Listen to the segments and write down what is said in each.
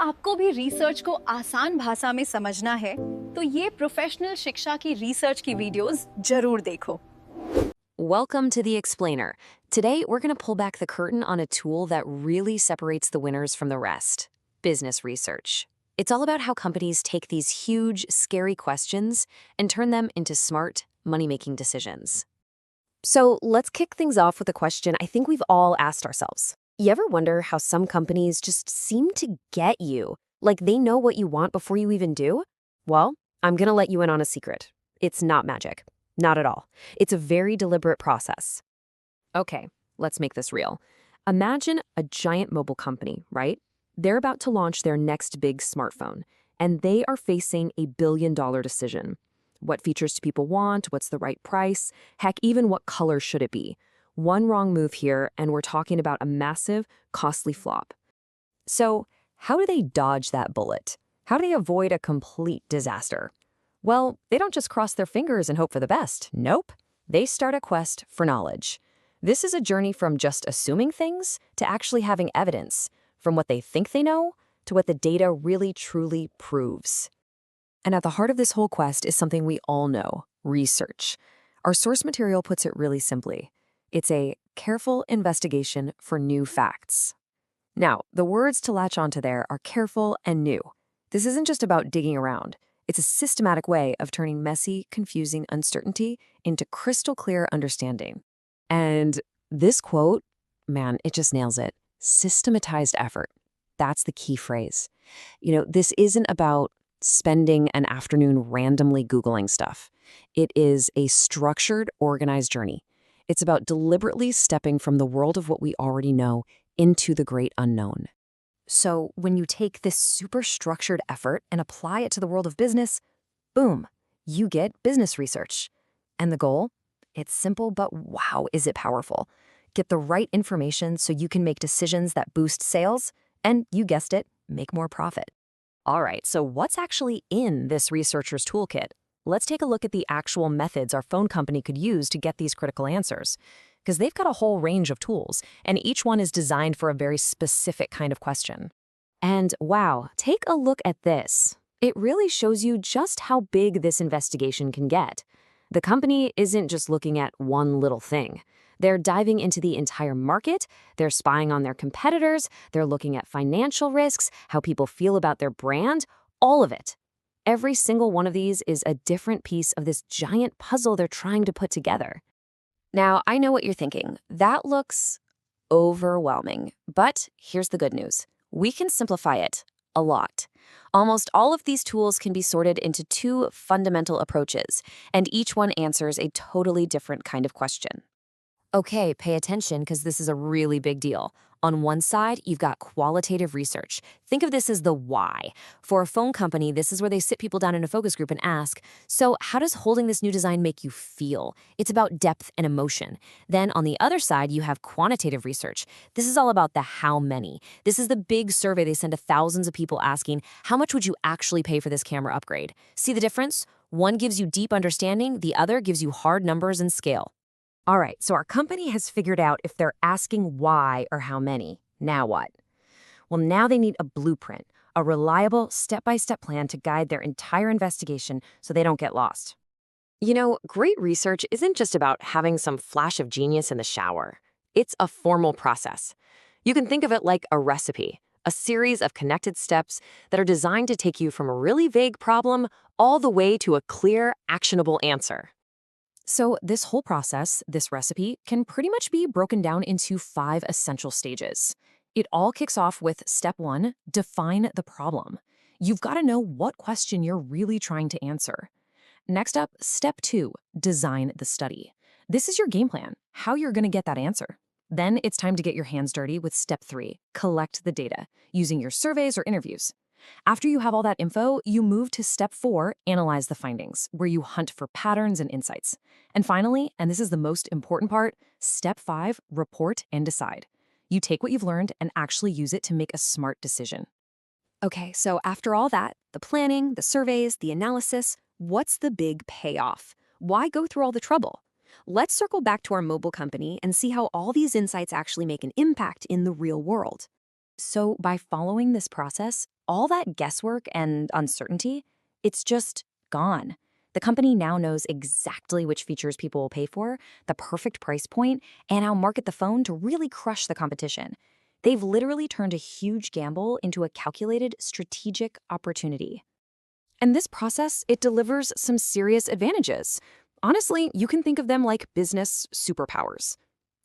आपको भी रिसर्च को आसान भाषा में समझना है तो ये प्रोफेशनल शिक्षा की रिसर्च की वीडियोस जरूर देखो। Welcome to The Explainer. Today, we're going to pull back the curtain on a tool that really separates the winners from the rest: business research. It's all about how companies take these huge, scary questions and turn them into smart, money-making decisions. So let's kick things off with a question I think we've all asked ourselves. You ever wonder how some companies just seem to get you? Like they know what you want before you even do? Well, I'm going to let you in on a secret. It's not magic. Not at all. It's a very deliberate process. Okay, let's make this real. Imagine a giant mobile company, right? They're about to launch their next big smartphone, and they are facing a billion-dollar decision. What features do people want? What's the right price? Heck, even what color should it be? One wrong move here, and we're talking about a massive, costly flop. So, how do they dodge that bullet? How do they avoid a complete disaster? Well, they don't just cross their fingers and hope for the best. Nope. They start a quest for knowledge. This is a journey from just assuming things to actually having evidence, from what they think they know to what the data really truly proves. And at the heart of this whole quest is something we all know: research. Our source material puts it really simply. It's a careful investigation for new facts. Now, the words to latch onto there are careful and new. This isn't just about digging around. It's a systematic way of turning messy, confusing uncertainty into crystal clear understanding. And this quote, man, it just nails it. Systematized effort. That's the key phrase. This isn't about spending an afternoon randomly Googling stuff. It is a structured, organized journey. It's about deliberately stepping from the world of what we already know into the great unknown. So when you take this super structured effort and apply it to the world of business, boom, you get business research. And the goal? It's simple, but wow, is it powerful. Get the right information so you can make decisions that boost sales and, you guessed it, make more profit. All right, so what's actually in this researcher's toolkit? Let's take a look at the actual methods our phone company could use to get these critical answers. Because they've got a whole range of tools, and each one is designed for a very specific kind of question. And wow, take a look at this. It really shows you just how big this investigation can get. The company isn't just looking at one little thing. They're diving into the entire market, they're spying on their competitors, they're looking at financial risks, how people feel about their brand, all of it. Every single one of these is a different piece of this giant puzzle they're trying to put together. Now, I know what you're thinking. That looks overwhelming. But here's the good news. We can simplify it a lot. Almost all of these tools can be sorted into two fundamental approaches, and each one answers a totally different kind of question. Okay, pay attention because this is a really big deal. On one side, you've got qualitative research. Think of this as the why. For a phone company, this is where they sit people down in a focus group and ask, so how does holding this new design make you feel? It's about depth and emotion. Then on the other side, you have quantitative research. This is all about the how many. This is the big survey they send to thousands of people asking, how much would you actually pay for this camera upgrade? See the difference? One gives you deep understanding, the other gives you hard numbers and scale. All right, so our company has figured out if they're asking why or how many. Now what? Well, now they need a blueprint, a reliable step-by-step plan to guide their entire investigation so they don't get lost. Great research isn't just about having some flash of genius in the shower. It's a formal process. You can think of it like a recipe, a series of connected steps that are designed to take you from a really vague problem all the way to a clear, actionable answer. So this whole process, this recipe, can pretty much be broken down into 5 essential stages. It all kicks off with step 1, define the problem. You've got to know what question you're really trying to answer. Next up, step 2, design the study. This is your game plan, how you're going to get that answer. Then it's time to get your hands dirty with step 3, collect the data, using your surveys or interviews. After you have all that info, you move to step 4, analyze the findings, where you hunt for patterns and insights. And finally, and this is the most important part, step 5, report and decide. You take what you've learned and actually use it to make a smart decision. Okay, so after all that, the planning, the surveys, the analysis, what's the big payoff? Why go through all the trouble? Let's circle back to our mobile company and see how all these insights actually make an impact in the real world. So by following this process, all that guesswork and uncertainty, it's just gone. The company now knows exactly which features people will pay for, the perfect price point, and how to market the phone to really crush the competition. They've literally turned a huge gamble into a calculated strategic opportunity. And this process, it delivers some serious advantages. Honestly, you can think of them like business superpowers.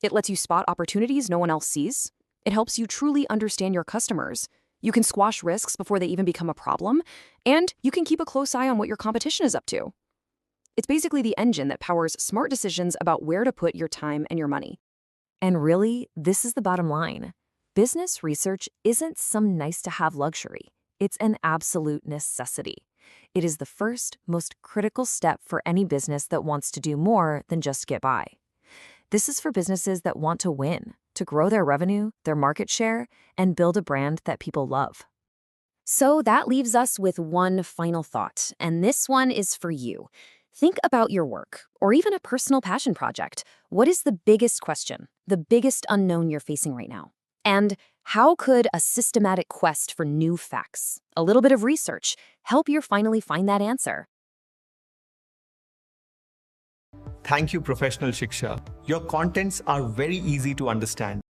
It lets you spot opportunities no one else sees. It helps you truly understand your customers. You can squash risks before they even become a problem, and you can keep a close eye on what your competition is up to. It's basically the engine that powers smart decisions about where to put your time and your money. And really, this is the bottom line. Business research isn't some nice-to-have luxury. It's an absolute necessity. It is the first, most critical step for any business that wants to do more than just get by. This is for businesses that want to win, to grow their revenue, their market share, and build a brand that people love. So that leaves us with one final thought, and this one is for you. Think about your work, or even a personal passion project. What is the biggest question, the biggest unknown you're facing right now? And how could a systematic quest for new facts, a little bit of research, help you finally find that answer? Thank you, Professional Shiksha. Your contents are very easy to understand.